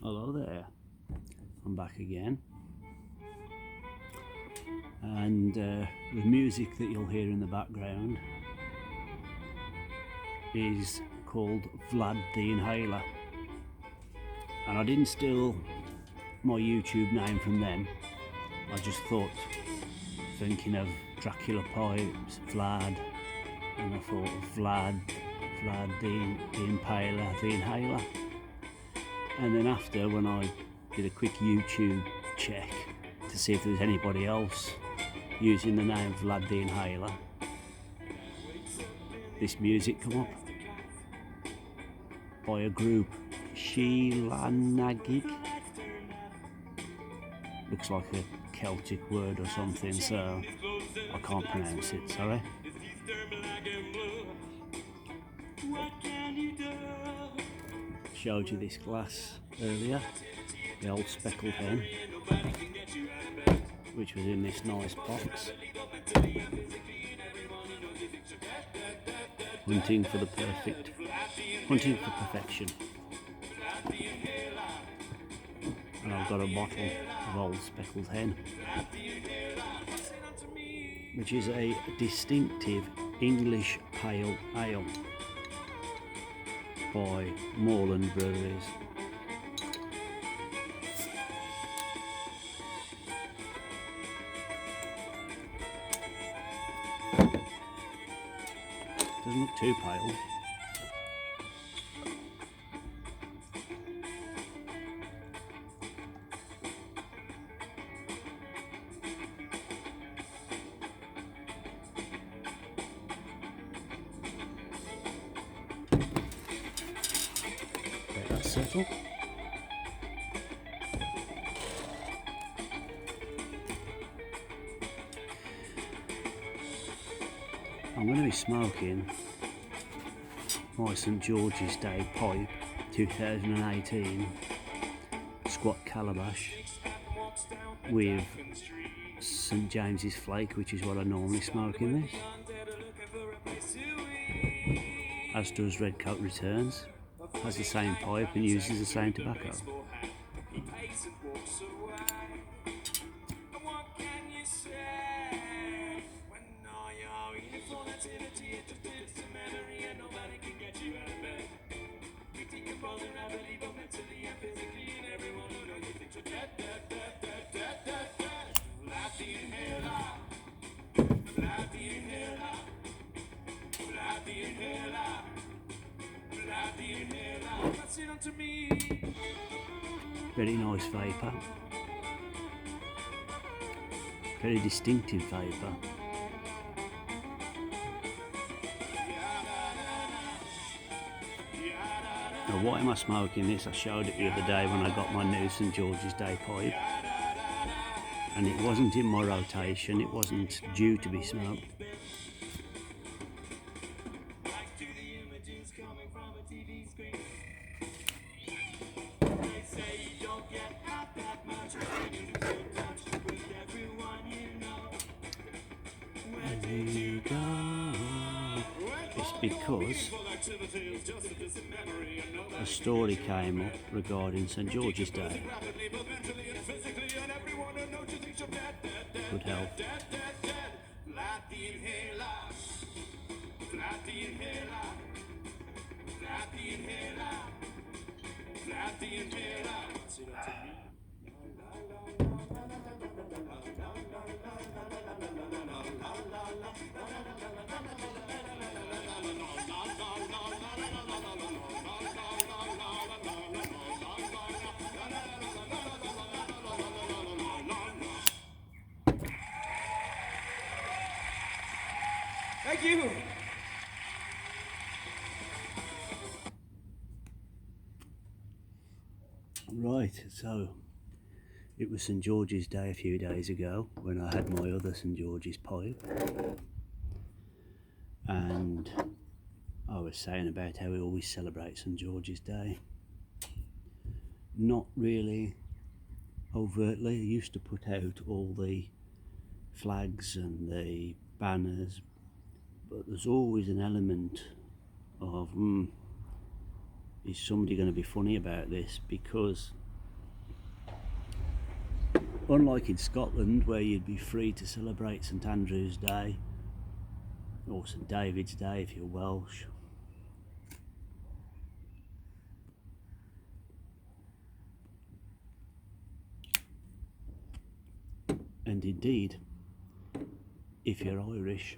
Hello there, I'm back again, and the music that you'll hear in the background is called Vlad the Inhaler, and I didn't steal my YouTube name from them. I just thought, thinking of Dracula Pipes, Vlad, and I thought Vlad the Impaler, the Inhaler. And then after, when I did a quick YouTube check to see if there was anybody else using the name Vlad the Inhaler, this music come up by a group, Sheelanagig. Looks like a Celtic word or something, so I can't pronounce it, sorry. Showed you this glass earlier, the old speckled hen, which was in this nice box, hunting for perfection. And I've got a bottle of old speckled hen, which is a distinctive English pale ale by Moreland Breweries. Doesn't look too pale. Let that settle. I'm going to be smoking my St George's Day Pipe 2018 squat calabash with St James's Flake, which is what I normally smoke in this, as does Redcoat Returns. Has the same pipe and uses the same tobacco. Very nice vapour, very distinctive vapour. Now, why am I smoking this? I showed it the other day when I got my new St George's Day pipe, and it wasn't in my rotation, it wasn't due to be smoked. It's because a story came up regarding St George's Day. Good health. Thank you. Right, so it was St George's Day a few days ago when I had my other St George's pipe, and I was saying about how we always celebrate St George's Day. Not really overtly. I used to put out all the flags and the banners, but there's always an element of is somebody going to be funny about this, because unlike in Scotland, where you'd be free to celebrate St Andrew's Day or St David's Day if you're Welsh. And indeed, if you're Irish,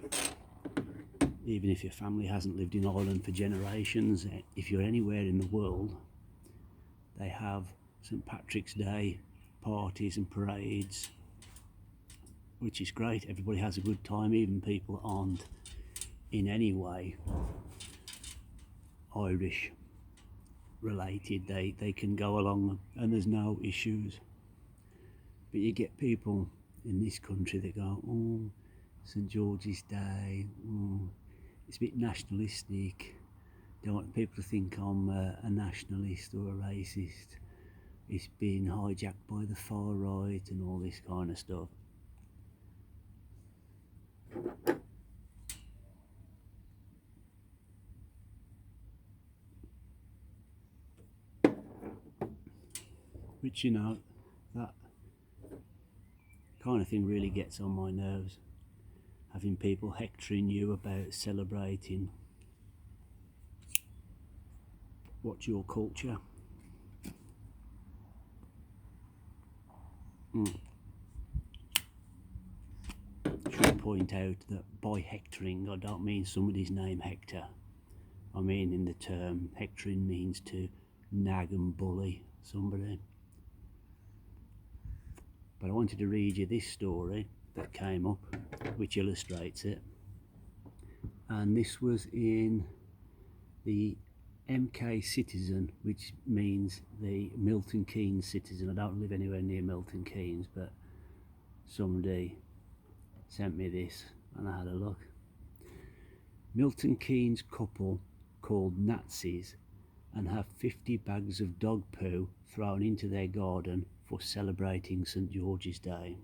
even if your family hasn't lived in Ireland for generations, if you're anywhere in the world, they have St Patrick's Day parties and parades, which is great. Everybody has a good time, even people aren't in any way Irish related. They can go along and there's no issues. But you get people in this country that go, oh, St George's Day, it's a bit nationalistic, don't want people to think I'm a nationalist or a racist, it's been hijacked by the far right and all this kind of stuff. Which, you know, that kind of thing really gets on my nerves, having people hectoring you about celebrating what's your culture. Should point out that by hectoring I don't mean somebody's name Hector. I mean in the term hectoring means to nag and bully somebody. But I wanted to read you this story that came up which illustrates it, and this was in the MK Citizen, which means the Milton Keynes Citizen. I don't live anywhere near Milton Keynes, but somebody sent me this and I had a look. Milton Keynes couple called Nazis and have 50 bags of dog poo thrown into their garden for celebrating St George's Day.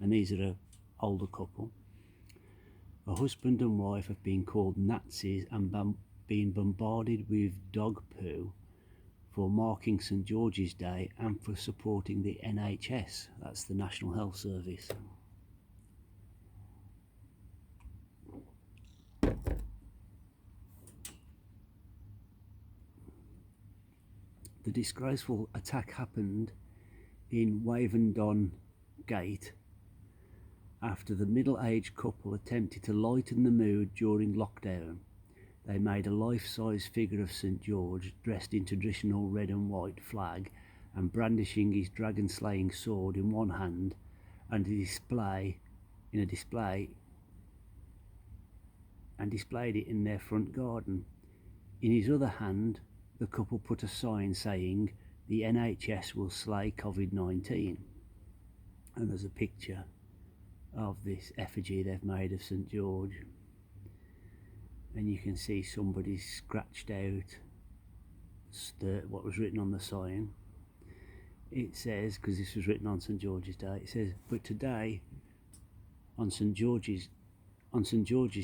And these are an older couple. A husband and wife have been called Nazis and been bombarded with dog poo for marking St George's Day and for supporting the NHS, that's the National Health Service. The disgraceful attack happened in Wavendon Gate after the middle-aged couple attempted to lighten the mood during lockdown. They made a life-size figure of St George dressed in traditional red and white flag and brandishing his dragon-slaying sword in one hand and displayed it in their front garden. In his other hand, the couple put a sign saying, "The NHS will slay COVID-19." And there's a picture of this effigy they've made of St George. And you can see somebody scratched out what was written on the sign. It says, because this was written on St George's Day, it says, "But today, on St George's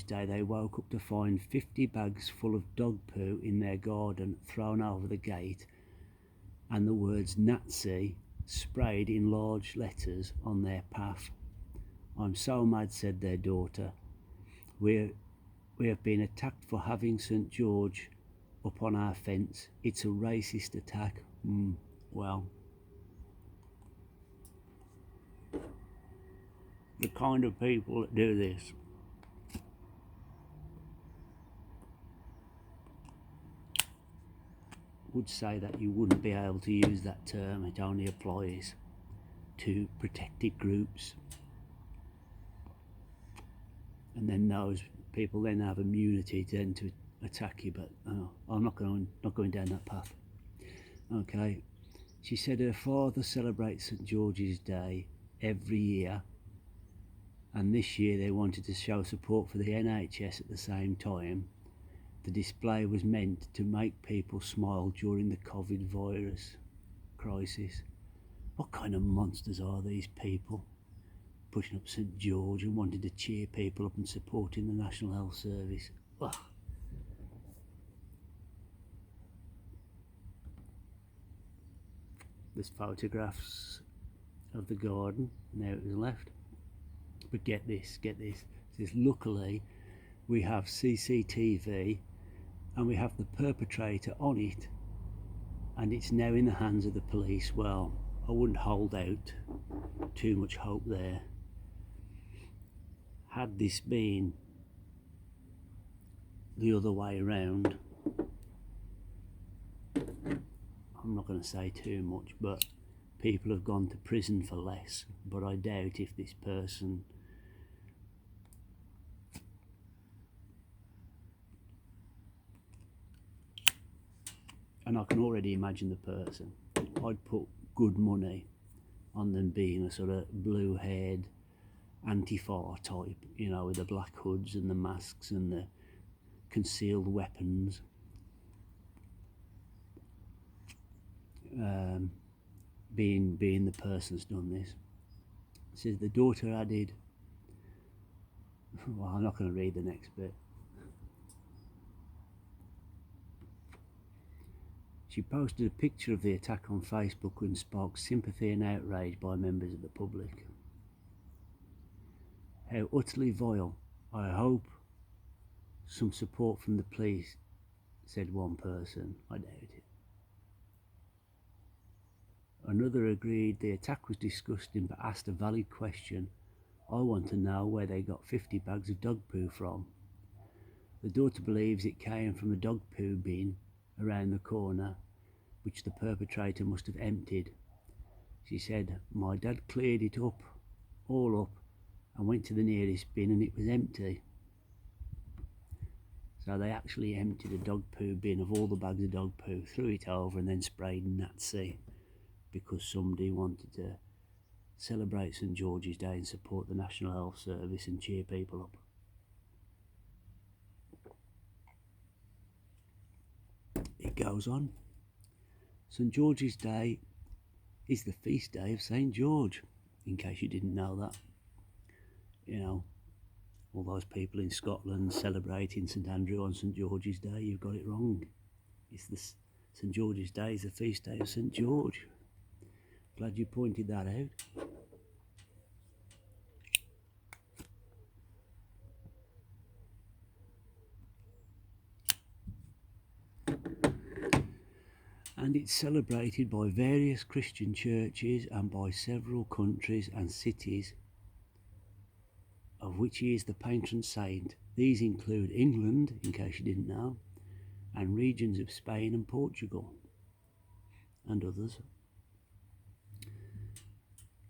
Day, they woke up to find 50 bags full of dog poo in their garden thrown over the gate and the words Nazi sprayed in large letters on their path. I'm so mad," said their daughter. We have been attacked for having St George up on our fence. It's a racist attack." Well, the kind of people that do this would say that you wouldn't be able to use that term. It only applies to protected groups, and then those people then have immunity to attack you. But I'm not going down that path. Okay, she said her father celebrates St George's Day every year, and this year they wanted to show support for the NHS at the same time. The display was meant to make people smile during the COVID virus crisis. What kind of monsters are these people? Pushing up St George and wanting to cheer people up and supporting the National Health Service. Ugh. There's photographs of the garden. Now it was left. But get this, luckily we have CCTV and we have the perpetrator on it, and it's now in the hands of the police. Well, I wouldn't hold out too much hope there. Had this been the other way around, I'm not going to say too much, but people have gone to prison for less. But I doubt if this person and I can already imagine the person. I'd put good money on them being a sort of blue-haired Antifa type, you know, with the black hoods and the masks and the concealed weapons. Being the person that's done this. It says the daughter added, well, I'm not going to read the next bit. She posted a picture of the attack on Facebook and sparked sympathy and outrage by members of the public. How utterly vile. I hope some support from the police, said one person. I doubt it. Another agreed the attack was disgusting but asked a valid question. I want to know where they got 50 bags of dog poo from. The daughter believes it came from a dog poo bin around the corner, which the perpetrator must have emptied. She said, my dad cleared it all up, and went to the nearest bin and it was empty. So they actually emptied a dog poo bin of all the bags of dog poo, threw it over and then sprayed Nazi because somebody wanted to celebrate St George's Day and support the National Health Service and cheer people up. It goes on. St George's Day is the feast day of St George, in case you didn't know that. You know, all those people in Scotland celebrating St Andrew on St George's Day, you've got it wrong. It's the St George's Day is the feast day of St George. Glad you pointed that out. And it's celebrated by various Christian churches and by several countries and cities, of which he is the patron saint. These include England, in case you didn't know, and regions of Spain and Portugal, and others.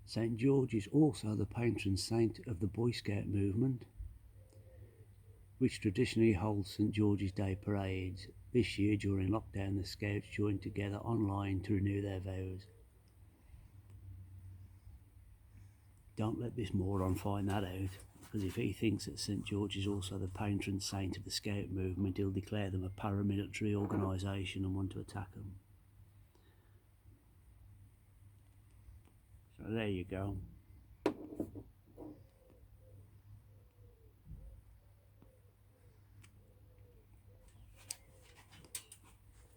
St George is also the patron saint of the Boy Scout movement, which traditionally holds St George's Day parades. This year, during lockdown, the Scouts joined together online to renew their vows. Don't let this moron find that out, because if he thinks that St George is also the patron saint of the Scout movement, he'll declare them a paramilitary organisation and want to attack them. So there you go.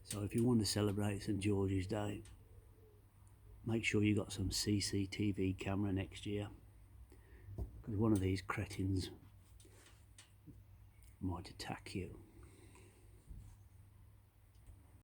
So if you want to celebrate St George's Day, make sure you got some CCTV camera next year, because one of these cretins might attack you.